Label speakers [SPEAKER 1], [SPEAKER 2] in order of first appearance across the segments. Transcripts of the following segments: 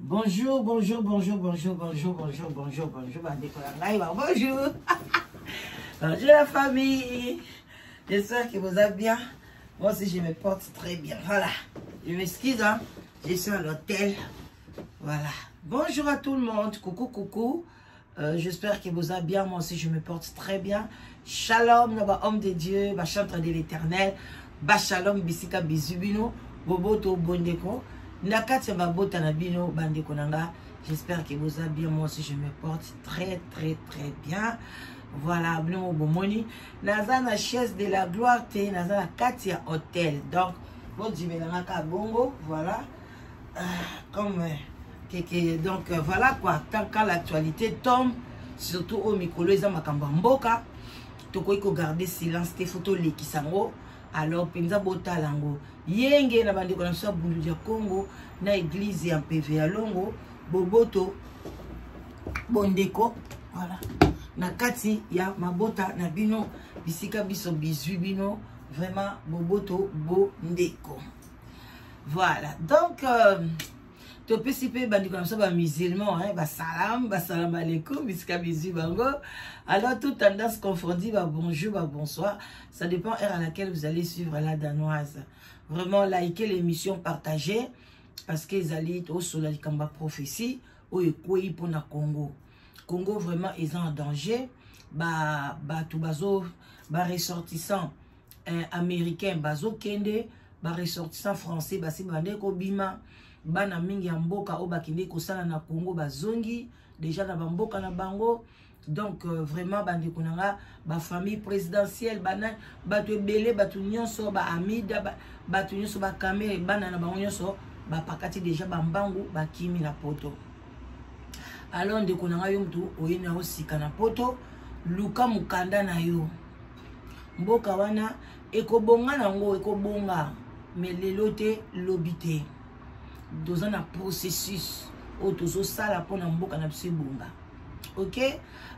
[SPEAKER 1] Bonjour, bonjour, bonjour, bonjour, bonjour, bonjour, bonjour, bonjour, bonjour. Bonjour la famille. J'espère que vous allez bien. Moi aussi, je me porte très bien. Voilà. Je m'excuse, hein. Je suis à l'hôtel. Voilà. Bonjour à tout le monde. Coucou, coucou. J'espère que vous allez bien. Moi aussi, je me porte très bien. Shalom, homme de Dieu, chantre de l'éternel. Shalom, bisika, bisubino, boboto, bondeko. Nakati babota na bino, bandeko nanga. J'espère que vous allez bien. Moi aussi, je me porte très, très, très bien. Voilà, bino bomoni. Naza na chaise de la gloire, te naza na Katia Hôtel. Donc, vous dites, bongo, voilà. Comme... donc voilà quoi, tant que l'actualité tombe, surtout au micro, les amakambamboka, toko iko garder silence, te photo lekisango, alors penza bota lango, yenge na bande kona so bundu ya Congo, na église en PV à Longo, boboto, bondeko, voilà, na kati ya mabota na bino, bisika biso bizu bino, vraiment boboto bondeko. Voilà, donc topesipe bandi comme ça musulman hein salam alaikum bisika bisu bango. Alors toute tendance confondue, bonjour, bonsoir, ça dépend heure à laquelle vous allez suivre la danoise. Vraiment likez l'émission, partagez parce que ils au soleil kamba prophétie au ekoi pour na Congo vraiment ils sont en danger. Tout bazo ressortissant américain bazo kende ressortissant français basi bande ko bima bana mingi ya mboka o bakinde kosala na Congo bazongi déjà na bamboka na bango. Donc vraiment bande konanga ba famille présidentielle bana batu ebele batu nyonso ba amida batu nyonso ba kamera bana na bango nyonso ba pakati déjà bambangu bakimi na poto. Alors nde konanga yo mtu oyena osika na poto luka mukanda na yo mboka wana ekobonga nango ekobonga mais lelote lobité dans un processus où tous au sala pour n'amboka na bisebunga. Ok,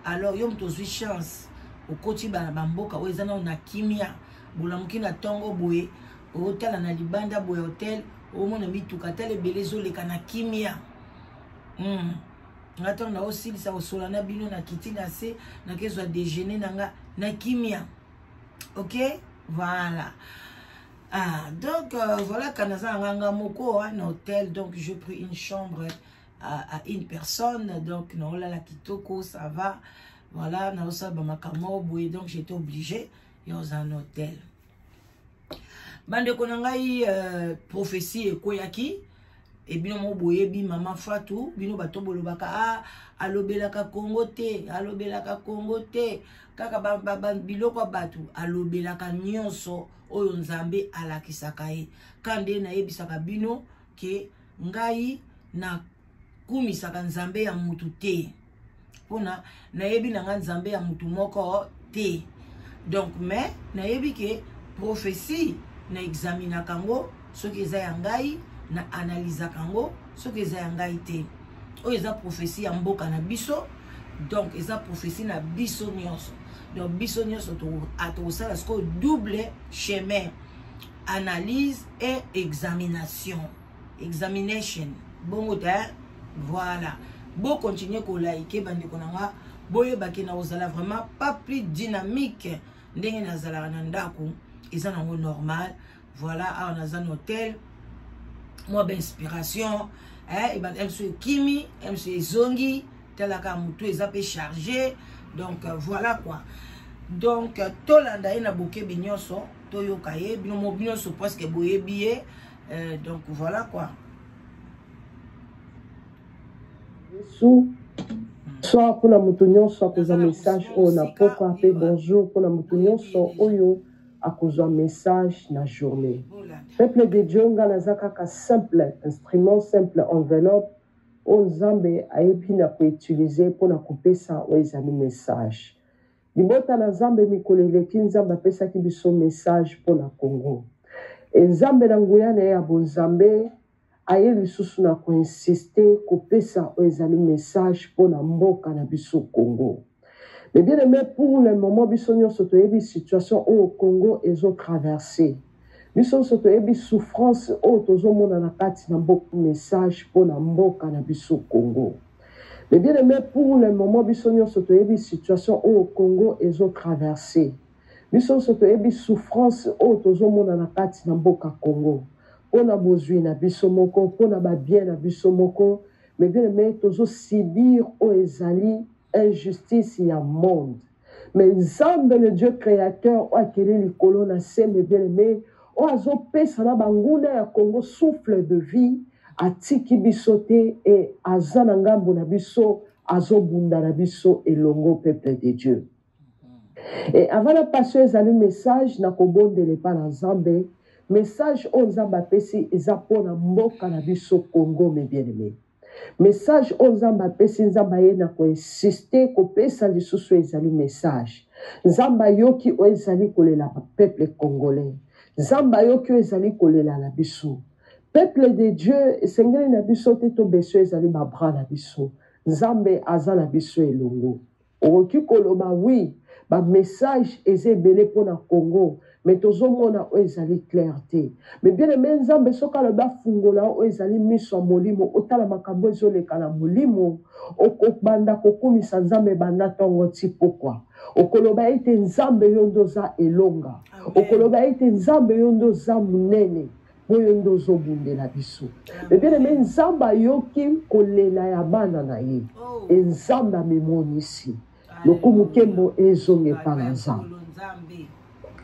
[SPEAKER 1] alors yom tous chance au côté bamboka où ezana na kimia bulamuki na tongo boye hotel na libanda boye hotel au mona mituka tele belezo le kana kimia ngato na aussi ça osola na bino na kiti na se na kezo déjeuner na kimia. Ok, voilà. Donc voilà, Kanaza Nganga Moko, un hôtel, donc je pris une chambre à une personne, donc non là la kitoko ça va, voilà, naosa bamakamo boye, donc j'étais obligé dans un hôtel. Bande konangai prophétie et koyaki et bien mo boye bi maman Fatou bino bato bolobaka alobelaka Congo te kaka biloko batu alobelaka nyonso oyo nzambe alakisaka ye kande na yebisaka bino ke ngai na kumisaka nzambe ya mutu te pona na yebi na nga nzambe ya mutu moko te. Donc mais na yebi ke prophétie na examina kango soki eza ya ngai na analyse kango soki eza ya ngai te oyo eza prophétie ya mboka na biso. Donc eza prophétie na biso nyonso. Donc biso nyonso to sala sko double chemin, analyse et examination. Examination. Bongo ta voilà. Bon continuer ko liker bandi konanga boye bakena ozala vraiment pas plus dynamique ndenge nazala na ndako eza nango normal. Voilà, on a un hôtel. Moi ben inspiration et ben MC Kimi, MC Zongi telaka mutu ezape chargé. Donc voilà quoi. Donc tolanda ina boke binyoso toyoka ye bino mo binyoso presque boye billet. Donc voilà quoi.
[SPEAKER 2] Soit pour la moutonnion, soit pour un message on a pas appelé bonjour pour la moutonnion, soit oyo à cause d'un message na journée. Peuple de Dieu, un simple instrument, simple enveloppe, on zambe a épina pour utiliser pour la couper ça ou les message. Libota na zambe mikolele kinzamba pesa ki biso message pour la Congo. Et zambe na nguyane ya bon zambe aye lisusu na ko insister couper ça ou les message pour la mboka na biso Congo. Mais bien aimé, pour le moment biso nyo soto yebi situation au Congo ezo traverser. Biso soto ebi souffrance o tozomona na kati na beaucoup message pour na mboka na biso Congo. Mais bien aimé, pour le moment, biso nyonso toyebi situation au Congo ezo traversé. Biso soto toyebi souffrance o tozomona na kati na mboka Congo. Pona bozwi na biso moko, pona ba bien na biso moko, mais bien aimé, tozo subir o ezali injustice ya monde. Mais Nzambe le Dieu créateur o akeli likolo na se, mais bien aimé, o azo pesa na banguna ya Congo souffle de vie. Atiki biso te et azana ngambo na biso azobunda na biso elongo peuple de Dieu. Et avant la passer ezali message na kobondele pa na Nzambe, message o Nzambe apesi eza pona mboka na biso Congo mes bien-aimés. Message o Nzambe apesi Nzambe ye na ko insister ko pesa lisusu ezali message. Nzambe yoki o ezali kolela peuple congolais. Nzambe yoki o ezali kolela na biso. Peuple de Dieu, Seigneur na biso te to beso ezali mabra na biso. Nzambe aza na biso elongo. Oki koloba oui, ba message ezebele pour na Congo, mais tozomona o ezali clarté. Mais bien aimé Nzambe soka le ba fungola o ezali miso molimo, otala makambo ezoleka na molimo, okobanda kokumisa Nzambe banda tongo ti pourquoi. Okoloba ite Nzambe yondo za elonga. Okoloba ite Nzambe yondo za munene. Boyondo zobunde la biso. Mais bien aimé Nzamba yoki kolela ya bana na ye. Nzamba memoni ici. Lokumu kembo ezonge pa na Nzamba.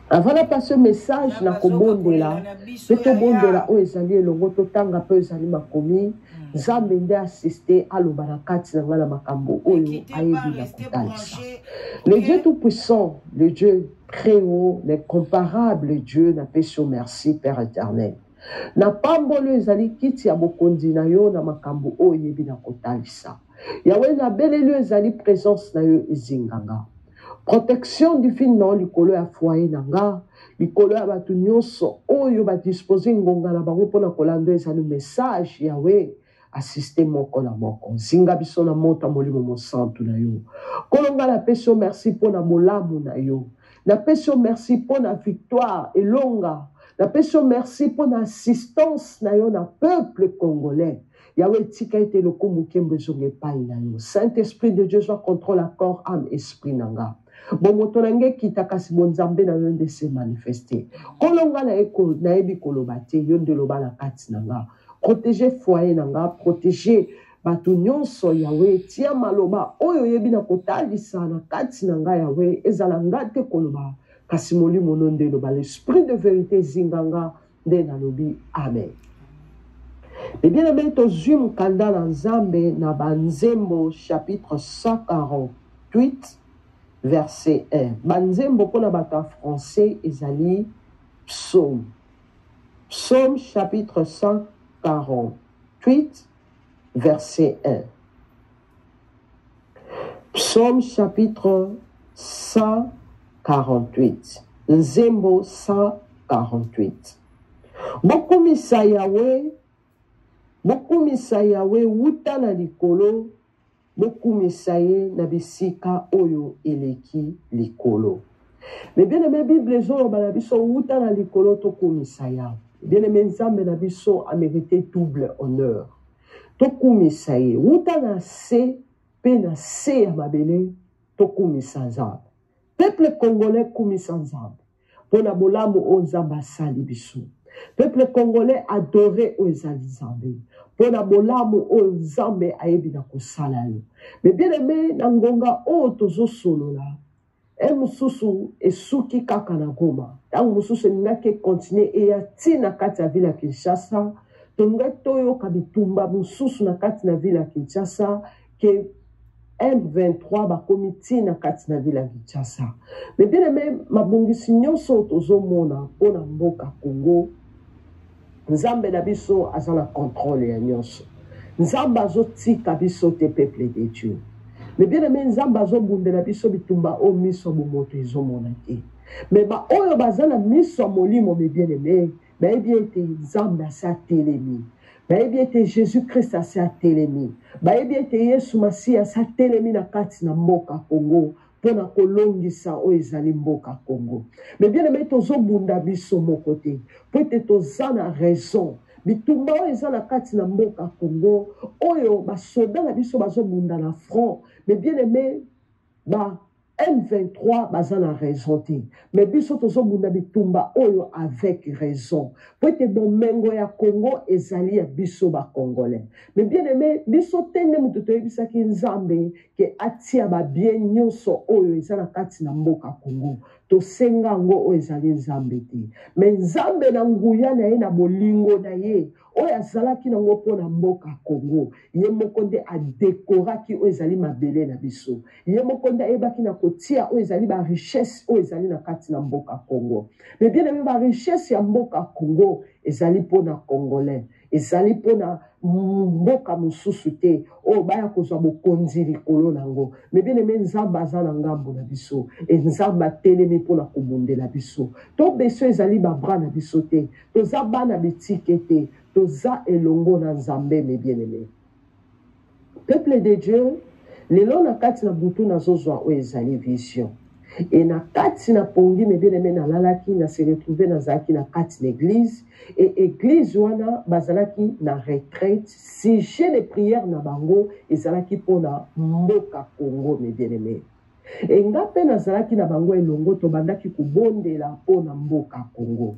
[SPEAKER 2] Avant de passer message na kobondela, peto bondela o ezali elongo totanga pe ezali makomi, Nzambe nde assisté aloba na kati na ngala makambo oyo ayebi na kotalisa. Le Dieu tout-puissant, le Dieu très haut, l'incomparable Dieu na peso merci Père éternel. Na pambolo ezali kiti ya bokondi na yo na makambo oyo yebi na kotalisa. Yawe na belelo ezali présence na yo ezinganga. Protection divine na likolo ya foyer nanga, likolo ya batu nyonso oyo ba disposer ngonga na bango pona kolanda ezali message Yawe assisté moko na moko. Zinga biso na mota molimo mosantu na yo. Kolonga la peso merci pona molamu na yo. Na peso merci pona victoire elonga. La peso merci pour l'assistance na yo na peuple congolais. Yahweh tika ete le kumukembe zonge pai na yo. Saint-Esprit de Dieu soit contrôle corps, âme, esprit nanga. Bon motonange kita kasi bonzambe na yonde se manifester. Kolonga na eko na ebi kolobate yonde loba na kati nanga. Protéger foyer nanga, protéger batu nyonso Yahweh tia maloba oyo yebi na kotalisa na kati nanga Yahweh ezala ngate koloba. Kasimoli mononde loba l'esprit de vérité zinganga de nalobi amen. Et bien aimé tozum kanda na Nzambe na Banzembo chapitre 148 verset 1. Banzembo pour la bata français ezali psaume. Psaume chapitre 148 verset 1. Psaume chapitre 148. Nzembo 148. Bokumisa Yahweh wuta na likolo, bokumisa ye na bisika oyo eleki likolo. Mais bien aimé Bible zo na biso wuta na likolo tokumisa ya. Bien aimé Nzambe na biso a mérité double honneur. Tokumisa ye wuta na se pe na se ya mabele tokumisa Nzambe. Peuple congolais kumisa Nzambe. Pona bolamu o Nzambe asali biso. Peuple congolais adoré o ezali Nzambe. Pona bolamu o Nzambe ayebi na kosala yo. Mais bien aimé na ngonga o tozo solola. Mususu esuki kaka na Goma. Tango mususu ngake continuer e ya tina kati ya ville ya Kinshasa. Tonga toyo kabitumba mususu na kati na ville ya Kinshasa ke M23 bakomiti na kati na ville ya Kinshasa. Mais bien aimé mabongisi nyonso tozomona pona mboka Congo. Nzambe na biso azala contrôle ya nyonso. Nzambe azotika biso te peuple de Dieu. Mais bien aimé Nzambe azobundela biso bitumba o miso bomoto ezomona te. Mais ba oyo bazana miso molimo me bien aimé, ba bien te Nzambe asa telemi. Ba bien te Jésus-Christ asa telemi. Ba bien te Yesu Masiya asa telemi na kati na mboka Congo pona kolongisa o ezali mboka Congo. Mais bien aimé tozo bunda biso mon côté. Peut-être toza na raison. Bitumba o ezala kati na mboka Congo. Oyo ba soda na biso bazo bunda na front. Mais bien aimé ba M23 bazana raison. Mais biso tozo bunda bitumba oyo avec raison. Peut-être bon mengo ya Congo ezali ya biso ba Congolais. Mais bien aimé biso tende mutu toyebisa ki nzambe ke atia ba bien nyonso oyo ezala kati na mboka Congo. To senga ngo oyo ezali nzambe te. Mais nzambe na nguya na ye na bolingo na ye oyo azalaki nango pona mboka Congo. Ye moko nde adekoraki oyo ezali mabele na biso. Ye moko nde ayebaki na kotia oyo ezali ba richesse oyo ezali na kati na mboka Congo. Mais bien aimé ba richesse ya mboka Congo ezali pona Congolais. Ezali pona mboka mosusu te oyo baya kozwa bokonzi likolo nango. Mais bien aimé nzambe aza na ngambo na biso e nzambe atelemi mpona kobundela biso. To beso ezali babra na biso te, toza bana bitike te, toza elongo na nzambe. Mes bien-aimés, peuple de Dieu, lelo na kati na butu nazozwa oyo ezali vision. Et na kati na pongi mes bien-aimés na lalaki na se retrouver na zaki na kati l'église et église wana bazalaki na retraite sujet de prière na bango ezalaki pona mboka Congo. Mes bien-aimés, et ngape na zalaki na bango elongo to bandaki kubondela pona mboka Congo.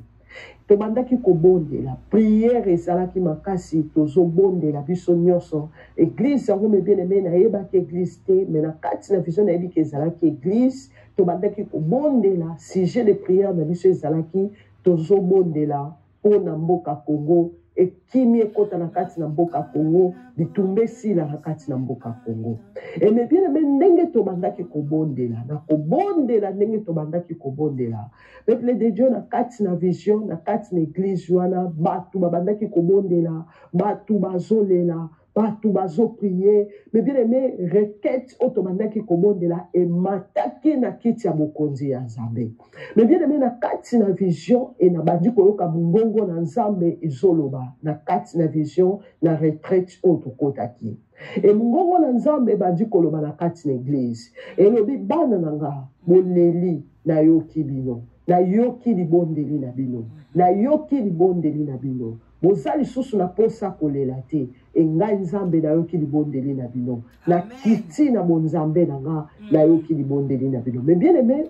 [SPEAKER 2] To bandaki kobondela prière ezalaki makasi tozo bondela biso nyonso église yango. Mes bien-aimés na yebaki église te, mais na kati na vision na yebi ke ezalaki église. To bandaki kobondela sujet de prière na biso ezalaki tozo bondela pona mboka Congo et kimi ekota na kati na mboka Congo bitumbe sila na kati na mboka Congo. Et mes bien-aimés ndenge to bandaki kobondela na kobondela ndenge to bandaki kobondela peuple de Dieu na kati na vision na kati na église wana batu babandaki kobondela batu bazolela batu bazo prier. Mais bien aimé requête otomandaki kobondela et mataki na kiti ya bokonzi ya nzambe. Mais bien aimé na kati na vision et na bandi koyoka mungongo na nzambe ezoloba na kati na vision na retraite otokotaki. Et mungongo na nzambe bandi koloba na kati na église et lobi bana nanga boleli na yoki bino na yoki libondeli na bino na yoki libondeli na bino bozali susu na posa kolela te engai nzambe na yoki libondeli na bino na kiti na bonzambe nanga na yoki libondeli na bino. Mais bien aimé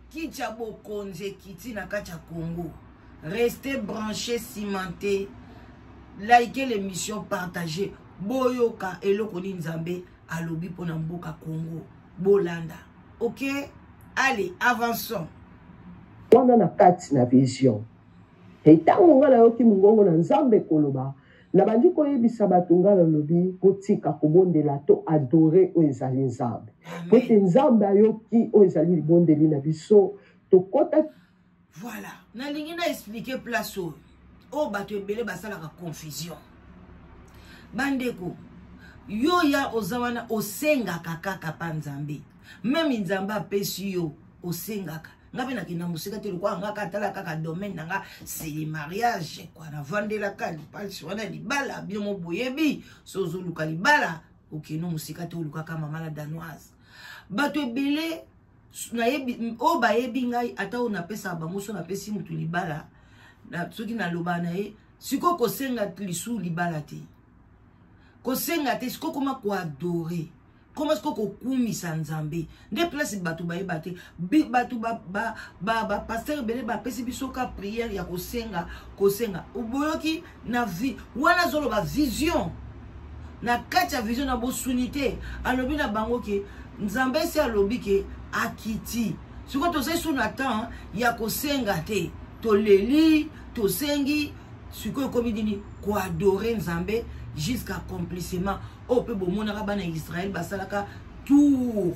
[SPEAKER 1] kitia bokonze kiti na kati ya Congo, restez branchés, cimentés, likez l'émission, partagez boyoka eloko ni nzambe alobi pona mboka Congo bolanda. Ok, allez avançons.
[SPEAKER 2] Wana na kati na vision et tango ngala yoki mungongo na nzambe koloba na bandi koyebisa bato ngala lobi kotika kobondela to adorer o ezali nzambe pote nzambe ayoki o ezali libondeli na biso to kota.
[SPEAKER 1] Voilà, na lingi na expliquer place o bato ebele basalaka confusion. Bandeko yo ya ozawana osengaka kaka pa nzambe, même nzambe apesi yo osengaka ngabe na kina musika te kwa ngaka tala kaka domaine nanga c'est le mariage kwa na vandela kali palsi wana libala bien mo boyebi sozo luka libala okino musika te luka kama mala danoise bato ebele na yebi o ba yebi ngai ata ona pesa bango so na pesi mutu libala na soki na loba na ye siko ko senga lisu libala te ko senga te siko koma ko adorer. Comment est-ce que kumisa nzambe nde place batu ba yebate batu ba pasteur bele ba pesi biso ka prière ya kosenga uboyoki na vie wana zolo ba vision na kati ya vision na bosunité alobi na bango ke nzambe si alobi ke akiti siko to se suna temps ya kosenga te to leli to sengi siko komi dini ko adorer nzambe jusqu'à accomplissement. Au peu bomona bana Israël basalaka tour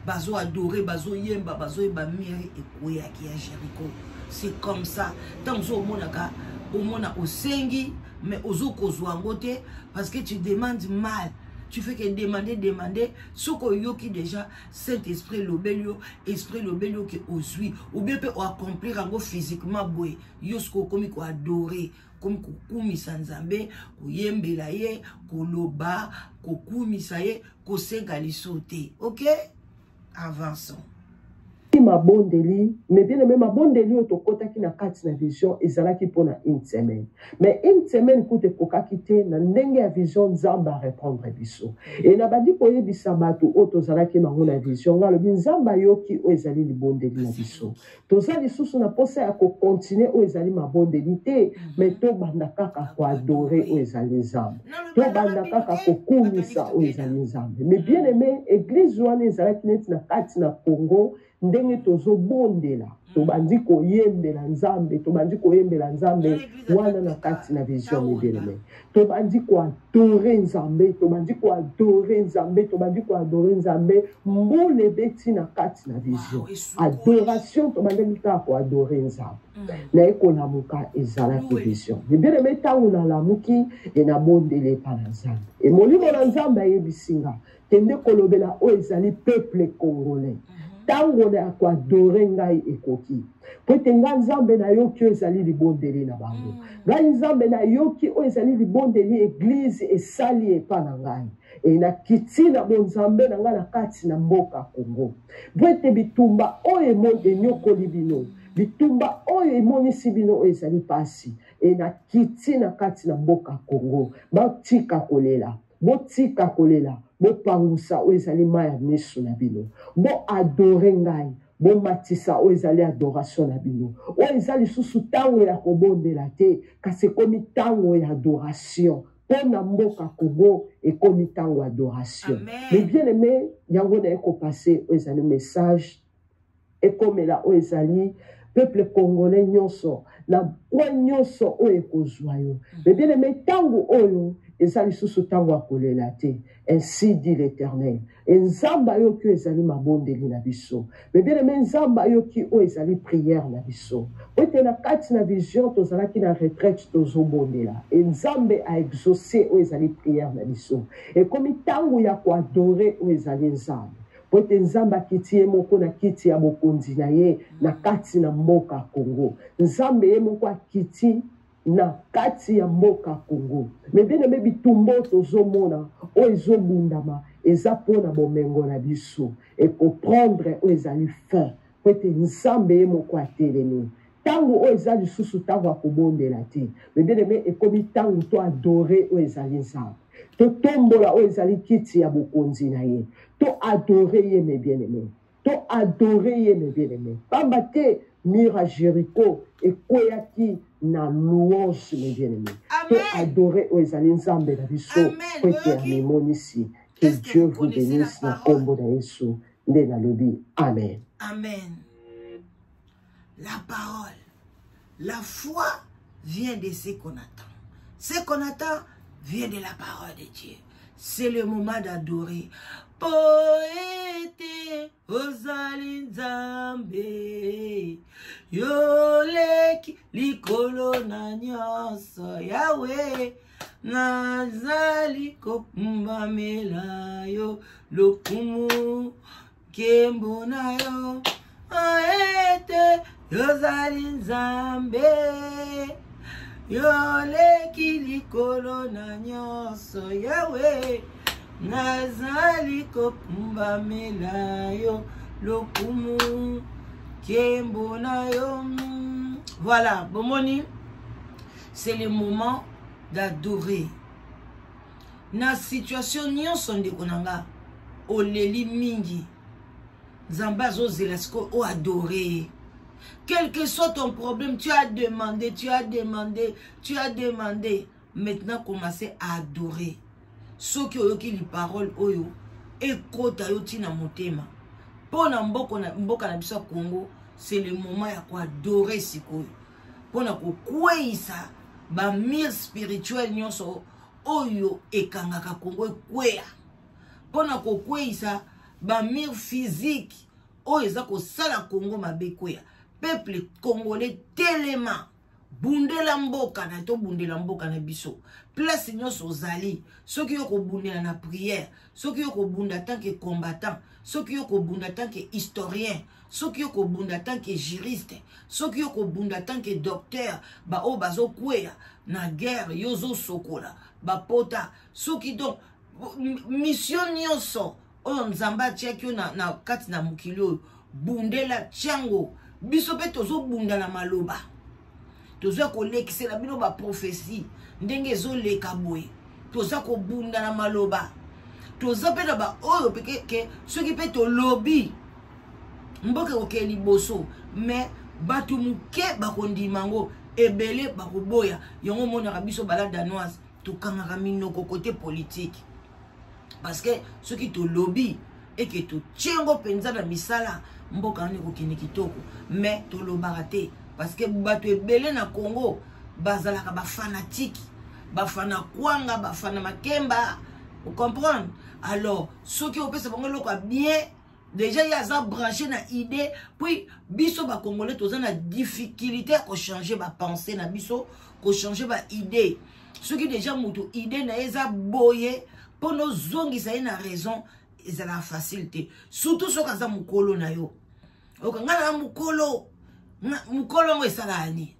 [SPEAKER 1] bazo adorer bazo yemba bazo yeba mire ekoya ki ya Jéricho. C'est comme ça. Tant zo monaka omona osengi mais ozo kozwa ngote parce que tu demandes mal. Tu fais que demander ce que yoki déjà Saint-Esprit l'obelio esprit l'obelio que osui ou bien peut accomplir en physiquement boy yosko komi ko adorer comme kokumisa nzambe koyembela ye koloba kokumisa ye kosenga lisote. OK, Avançons.
[SPEAKER 2] Ma bondeli, mais bien aimé, ma bondeli autokota qui na kati na vision ezalaki pour une semaine. Mais une semaine koute koka kite na ndenge ya vision nzamba répondre biso. Et na badi koye bisabatu oto zalaki mango na vision ngalo binzamba yoki o ezali li bondeli na biso. Tozali susu na posa ya ko continuer o ezali ma bondeli te, mais to banda kaka ko adorer o ezali nzamba. To banda kaka ko kumisa o ezali nzamba. Mais bien aimé, église wana ezalaki neti na kati na Congo ndenge tozo bondela tobandi koyembela nzambe tobandi koyembela nzambe wana na kati na vision medeleme tobandi ko adorer nzambe tobandi ko adorer nzambe tobandi ko adorer nzambe mbole beti na kati na vision adoration tobandi ko adorer nzambe na ekona muka ezala ki vision medeleme tangu na lamuki ena bondele pa na nzambe e molimo na nzambe ayebisinga kende kolobela o ezali peuple congolais tango na ko adorer ngai ekoki pote nga nzambe na yoki o ezali libondeli na bango ngai nzambe na yoki o ezali libondeli église esali epa na ngai e na kiti na bonzambe na ngai na kati na mboka Congo pote bitumba oyo enyokoli bino bitumba oyo emonisi bino o ezali pasi e na kiti na kati na mboka Congo batika kolela botika kolela bopangusa o ezali maya miso na bino bo adore ngai bo matisa o ezali adoration na bino o ezali susu tango ya kobondela te kasi komi tango ya adoration pona mboka Congo ekomi tango ya adoration mais bien aimé yango na eko passer o ezali message ekomela o ezali peuple congolais nyonso na kwa nyonso o ekozwa yo mais bien aimé tango oyo ezali susu tango akolela te ainsi dit l'Éternel nzamba yoki ezali mabondeli na biso mais bien aimé nzamba yoki o ezali prière na biso ote na kati na vision tozalaki na retraite tozobondela nzambe a exaucé o ezali prière na biso ekomi tango ya koadore o ezali nzambe pote nzambe akiti ye moko na kiti ya bokonzi na ye na kati na mboka Congo nzambe ye moko akiti na kati ya mboka Congo mais bien aimé bitumbo tozomona o ezobundama eza pona bomengo na biso et comprendre o ezali fin pote nzambe ye moko atelemi tango o ezali susu tango akobondela te mais bien aimé ekomi tango to adorer o ezali nzambe to tombola o ezali kiti ya bokonzi na ye to adorer ye mes bien aimé to adorer ye mes bien aimé pamba te mira Jéricho ekoyaki na louange mes bien-aimés to adorer o ezali nzambe na biso po ete amemonisi que Dieu vous bénisse na kombo na Yesu nde nalobi amen
[SPEAKER 1] amen. La parole, la foi vient de ce qu'on attend. Ce qu'on attend vient de la parole de Dieu. C'est le moment d'adorer. Poete ozali nzambe yoleki likolo na nyonso Yahweh nazali kopumbamela yo lokumu kembo na yo poete ozali nzambe yoleki likolo na nyonso Yahweh nazali kopumbamela yo lokumu kembo na yo. Voilà, bomoni, c'est le moment d'adorer. Na situation nyonso ndeko nanga oleli mingi nzamba zozela siko o adorer. Quel que soit ton problème, tu as demandé, tu as demandé, tu as demandé. Maintenant, commencez à adorer. Ceux qui ont les paroles, oyo, ekota yo tina motema. Pona mboka na biso Congo, c'est le moment ya ko adorer sikoyo. Pona ko kweisa ba mir spirituel nyonso oyo ekangaka Congo ekweya. Pona ko kweisa ba mir physique oyo eza ko sala Congo mabe kweya. Peuple congolais tellement bundela mboka na to bundela mboka na biso place nyonso ozali soki yo ko bundela na prière soki yo ko bunda tant que combattant soki yo ko bunda tant que historien soki yo ko bunda tant que juriste soki yo ko bunda tant que docteur ba o bazo kweya na guerre yozo sokola ba pota soki donc mission nyonso oyo nzamba tiaki na kati na mokili oyo bundela tiango biso pe tozo bunda na maloba tozo kolekisela bino ba prophétie ndenge ezoleka boye toza ko bunda na maloba toza pe na ba oyo peke soki pe to lobby mboke oke liboso mais batu muke bakondimango ebele bakoboya yongo monaka biso bala danoise tokangaka minoko côté politique parce que soki to lobby et que to tiengo penza na misala mboka ne kokini kitoko mais to lobaka te parce que batu ebele na Congo bazalaka ba fanatique bafana kwanga bafana makemba vous comprenez alors soki opesa bango loko bien déjà il y a ça branché na idée puis biso ba congolais toza na difficulté à changer ba pensée na biso ko changer ba idée ceux qui déjà muto idée na eza boye pour nos zongi ça na raison eza la facilité surtout so kaza mukolo na yo okanga na mukolo ngo esala ani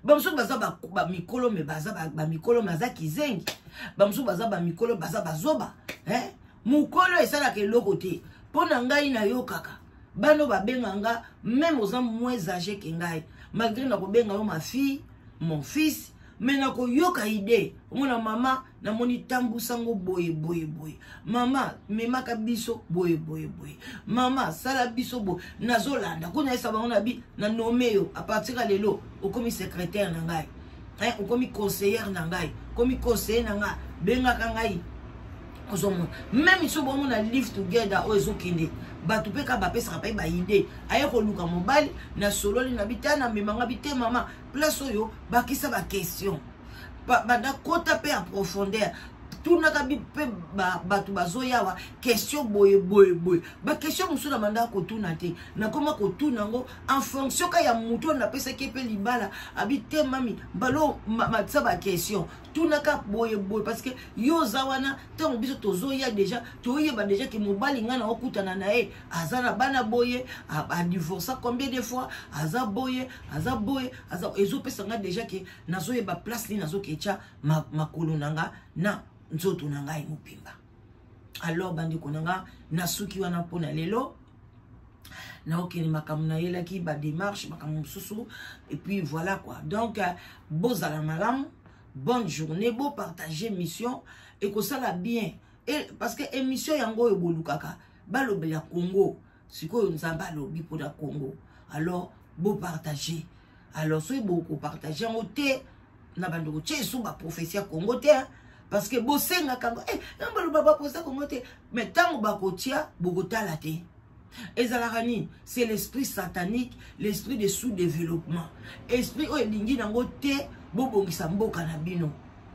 [SPEAKER 1] bamso baza ba mikolo me baza ba mikolo maza kizengi bamso baza ba mikolo baza bazoba mukolo esala ke lokote pona ngai na yo kaka bano babenganga même aux moins âgés que ngai malgré na ko benga yo ma fille mon fils mais na ko yoka idée mona mama na moni tambu sango boye mama memaka biso boye mama sala biso bo nazolanda kuna esa bango na bi na nommé yo à partir de lelo okomi secrétaire na ngai okomi conseillère na ngai komi conseiller na nga benga ka ngai même si on a live together o ezokinde batu pe ka bapesa pa ba idée aye ko luka mobali na solo li na bitana memanga bite mama place oyo bakisa ba question ba da kota pe en profondeur tout na ka bi pe batu bazoyawa question boye ba question musula manda ko tuna te na koma ko tuna ngo en fonction ka ya muto na pesa ke pe libala abite mami balo matsa ba question tuna ka boye parce que yo zawana tant biso tozoya déjà toyeba déjà que mobali ngana okutana na e azana bana boye a divorcé combien de fois aza boye ezo pesa nga déjà que nazoyeba place li nazo kecha makolo nanga na nzoto na ngai mupimba. Alors bandi konanga nasuki wana pona lelo na okeni makamuna yela ki ba démarche makamu susu et puis voilà quoi. Donc bozala malam, bonne journée, beau partager mission et que ça la bien et parce que émission yango ebolukaka balobe ya Congo siko nzamba lobi pour la Congo. Alors beau partager. Alors soy beaucoup partager en té na bando tché sou ba prophétie Congo té parce que bosenga kango nambalo baba posa Congo té mais tant bakotia bogota la té ezalakani c'est l'esprit satanique, l'esprit de sous-développement, esprit o elingi nango té bobongisa mboka na bino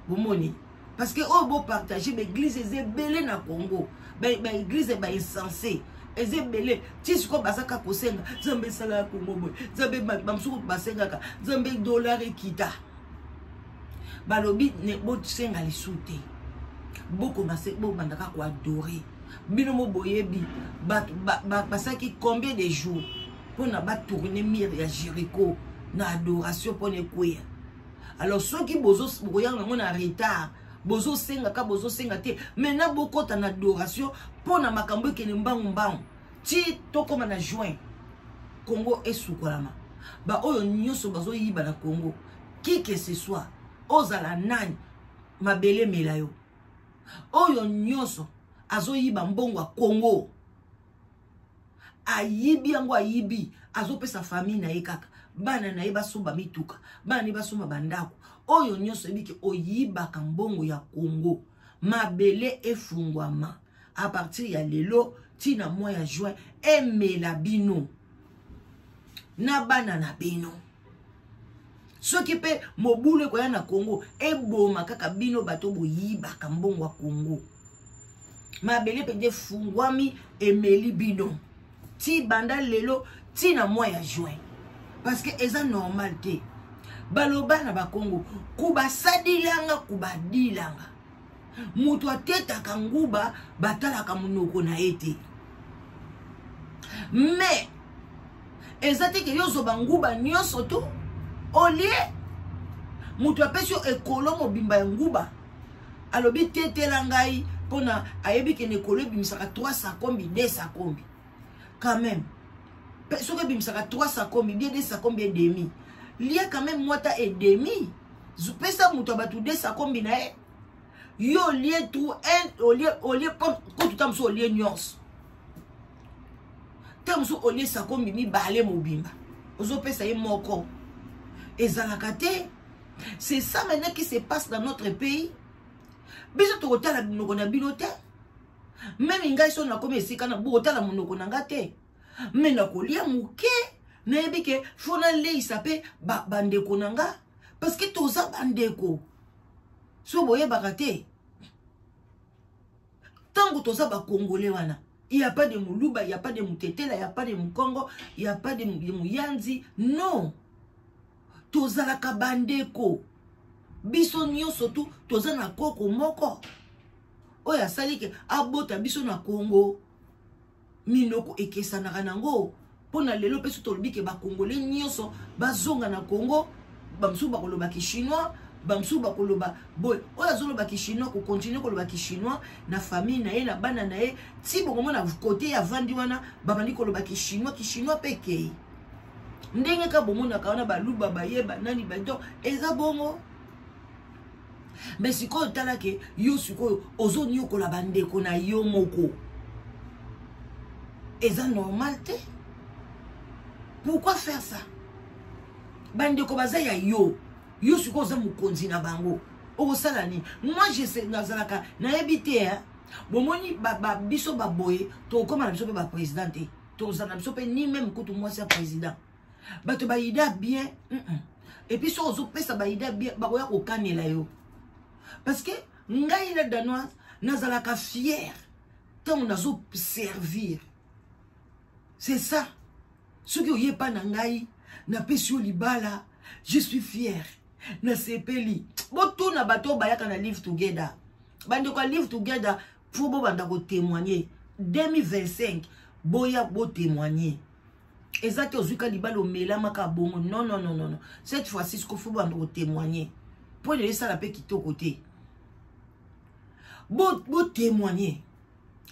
[SPEAKER 1] bomoni parce que o bo partager l'église ezebele na Congo ba église ba insensé ezebele tisiko basaka kosenga zambe sala Congo boy zambe bamsuku basenga ka zambe dollar ekita balobi ne bo senga lisute boko masek bo bandaka ko adorer bino mo boyebi basaki combien de jours pour na ba tourner mire ya Jéricho na adoration pour ne kouya. Alors ceux qui bozo boyanga mona retard bozo senga ka bozo senga te maintenant boko ta na adoration pour na makambo ke mbangu ti toko na juin Congo esukolama ba oyo nyoso bazo yiba na Congo qui que ce soit ozala nani mabele melayo oyo nyoso azo yiba mbongo wa Congo ayibi yango ayibi azo pesa famille na yekaka bana na yeba soba mituka bana yeba soma bandako oyo nyoso ebiki oyiba ka mbongo ya Congo mabele efungwama à partir ya lelo tina mois ya juin emela bino na bana na bino soki pe mobule ko ya na Congo eboma kaka bino bato boyiba ka mbongo wa Congo mabele pe de fungwami emeli bino ti banda lelo tina mois ya juin parce que eza normal te baloba na ba Congo kuba sadilanga kuba dilanga mutu ateta kanguba batala ka munoko na ete mais ezate ke yozo banguba nyoso to olie mutu apesio ekolo mobimba ya nguba alobi tetela ngai pona ayebi ke nekolo bimisaka 3 sakombi 2 sakombi quand même soki bimisaka 3 sakombi 2 sakombi et demi lia quand même mwata et demi pesa muto batu 2 sakombi na e yo lie tout au lieu ko tutam so lie nyos tamso au lieu sakombi mi balé mobimba ozo pesa ye moko ezalaka te. C'est ça maintenant qui se passe dans notre pays. Biso to kotala binoko na binote. Même ngai so na komi esika na bo kotala monoko na ngate. Mais na kolia muke na yebike fona le isape bandeko nanga parce que toza bandeko. So boye bakate. Tango toza ba congolais wana. Il n'y a pas de Moulouba, il n'y a pas de Moutetela, il n'y a pas de Moukongo, il n'y a pas de Mouyanzi. Non. Tozalaka bandeko. Biso nyonso tu toza na koko moko. Oya sali ke abota biso na Congo. Minoko ekesanaka nango. Pona lelo peso tolobi ke ba Congolais nyonso bazonga na Congo, bamsu ba koloba ki chinois, bamsu ba koloba boy. Oya zoloba ki chinois ko continue koloba ki chinois na famille na ye na bana na ye. Ti bongo na côté ya vandi wana babandi koloba ki chinois peke. Ndenge ka bomona kaona baluba bayeba nani bado eza bongo. Mais siko tala ke yo siko ozo nyoko la bandeko na yo moko. Eza normal te? Pourquoi faire ça? Bandeko baza ya yo. Yo siko oza mukonzi na bango. O salani. Moi je sais nazalaka na habité hein. Bomoni biso baboye to koma na biso ba président. To zana biso pe ni même kutu moi c'est président. Bato ba ida bien et puis so zo pesa ba ida bien ba koya ko kanela yo parce que ngai la danoise nazalaka fier tant nazo servir. C'est ça ce que oye pa na ngai na pesio libala je suis fier na sepeli boto na bato bayaka na live together bande ko live together pour bo banda ko témoigner 2025 boya bo témoigner. Exact, ozuka libalo mela maka bongo. Non. Cette fois-ci, ce qu'il faut témoigner. Pour ne laisser la paix qui est au côté. Bo témoigner.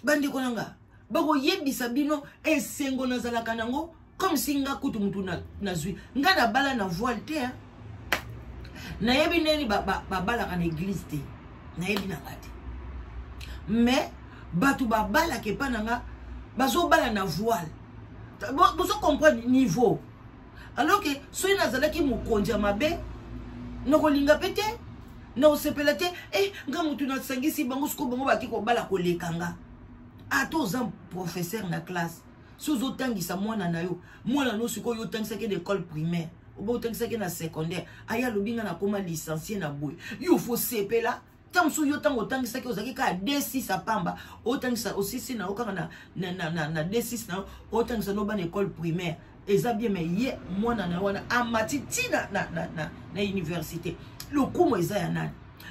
[SPEAKER 1] Bande konanga. Bago yebi sabino e sengo nazala kanango comme si nga kutu mutu na zui. Nga na bala na voile te. Na yebi neni bala kan église te. Na yebi na ngate. Mais batu bala ke pananga bazo bala na voile. Vous comprenez le niveau. Alors que si vous avez qui moukonja mabe, no kolinga pete, no sepelate, ngamutu na sangisi bango sko bango baki ko bala ko lekanga. A tous un professeur na classe. Si vous tangisa mwana na yo, mwana no siko yo tangisa ke d'école primaire, ou tangisa ke na secondaire, aya lobinga na koma licencié na boy. Yo faut sepela. Tant que vous avez dit que vous avez D6 à Pamba, autant que ça aussi na D6 autant que ça dans une école primaire. Et ça bien mais hier moi na amatiti na université. Le coup moi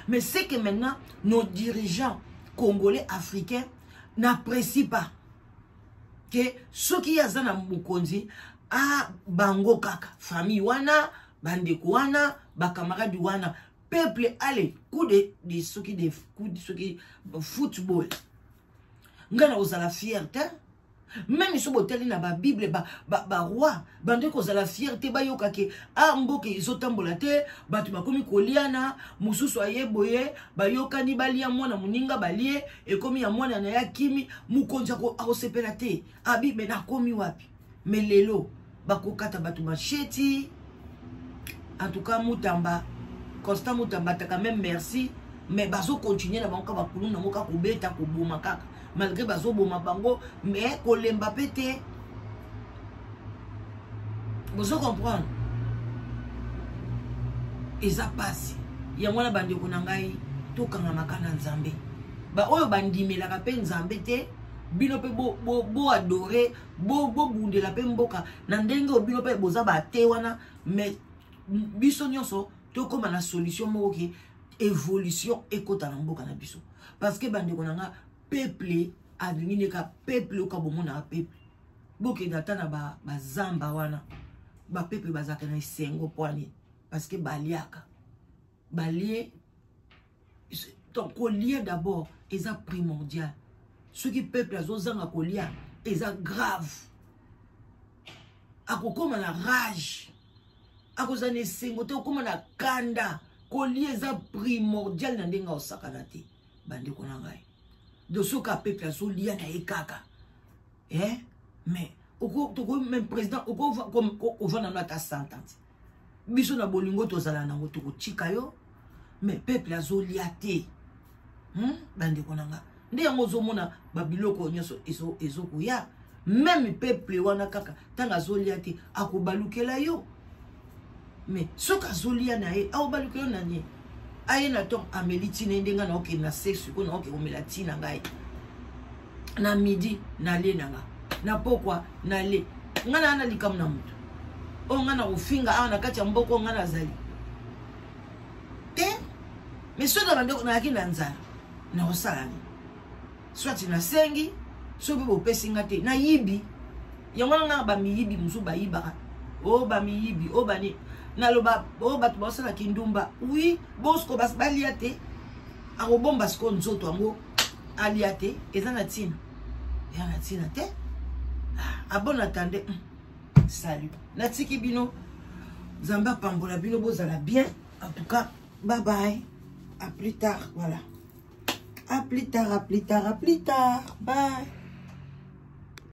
[SPEAKER 1] mais c'est que maintenant nos dirigeants congolais africains n'apprécient pas que ceux qui sont dans Mukonzi a bango kaka famille wana bandeko wana ba camarade wana. Peuple, allez, coup de ceux qui football. Ngana la fierté. Même si vous avez la Bible, roi, bande ko la fierté, ba yoka ke mboke izotambolate, batu makomi koliana, mususu ayeboye, ba yoka ni balia mwana muninga balie, et komi ya mwana na ya kimi, mukonja ko akosepelate. Bible na komi wapi. Mais lelo, bako kata batu macheti. En tout cas, mutamba. Constant Moutambata quand même merci mais bazo continuer na banka bakulu na moka kubeta kubuma kaka malgré bazo boma bango mais kolemba pété vous comprendre et ça passe ya mwana bande ko nangai to kanga makana nzambe ba oyo bandimela ka pe nzambe te bino pe bo adorer bo bundela pe mboka na ndenge obino pe boza ba te wana mais biso nyonso to comme la solution moki évolution ekota na mboka na biso parce que bande konanga peuple adini ka peuple ka bomona peuple boke datana ba zamba wana ba peuple bazaka na sengo poani parce que baliaka balie donc lié d'abord eza primordial. Ce qui peuple a zozanga kolia eza grave. Akokoma na rage. Akozane sengote okoma na kanda. Kolia eza primordial na ndenga osakana te. Bande kona ngai. De ce ka peuple a zolia na ekaka. Mais même président on va dans notre sentence. Biso na bolingo tozala nango toko chika yo. Mais peuple a zolia te. Bande kona nga. Nde yango zomona babiloko nyoso ezokuya. Même peuple wana kaka tanga zolia te akobalukela yo. Mais ce ka zolia na ye akobalukela na nie. Aye na ton ameliti ndenga na oke na sexe ko na oke omelati na ngai. Na midi na le nanga. Na pokwa na le. Ngana ana likam na mutu. O ngana ufinga ana kati ya mboko ngana zali. Mais ce dans bande na yaki na nzala. Na osalani. Soit na sengi, so bibo pesinga te na yibi. Yango nga ba mi yibi musu ba yibaka. O ba mi yibi, o bani na loba o batu bosala kindumba. Oui, bosko bas baliate. Ako bomba sko nzoto ango aliate ezana tina. Yana tina te. Ah bon attendez. Salut. Natiki bino Zamba pambola bino bozala bien. En tout cas, bye bye. À plus tard, voilà. À plus tard, à plus tard, à plus tard. Bye.